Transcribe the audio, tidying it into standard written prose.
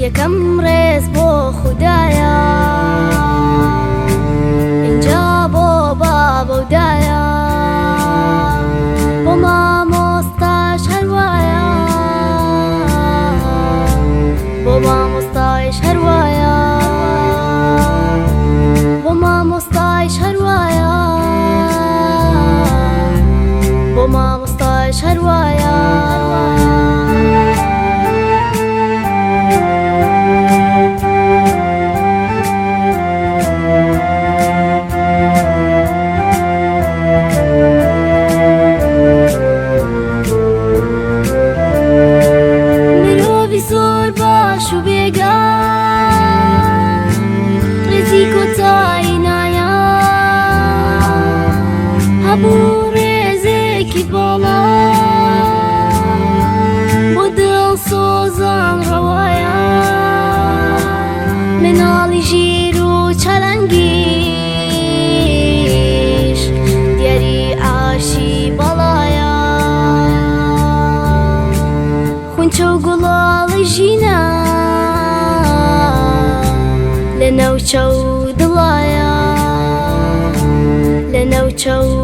یەکەم ڕێز بۆ خوددایە اینجا بۆ بابە و دایە بۆ مامۆستاش هەروایە بۆ مامۆستایش هەروایە بۆ مامۆستایش هەروایە بۆ مامۆستایش هەروایە زۆر باش و بێگا ڕێزی کۆتایی نایە هەبوو ڕێزێکی باڵا بۆ دڵ سۆزان ڕەوایە مناڵی ژیر و چەلەنگیش دیاری ئاشی بەڵایە خونچە و گوڵاڵی ژینە لە نەوچە و دڵایە لە نەوچە و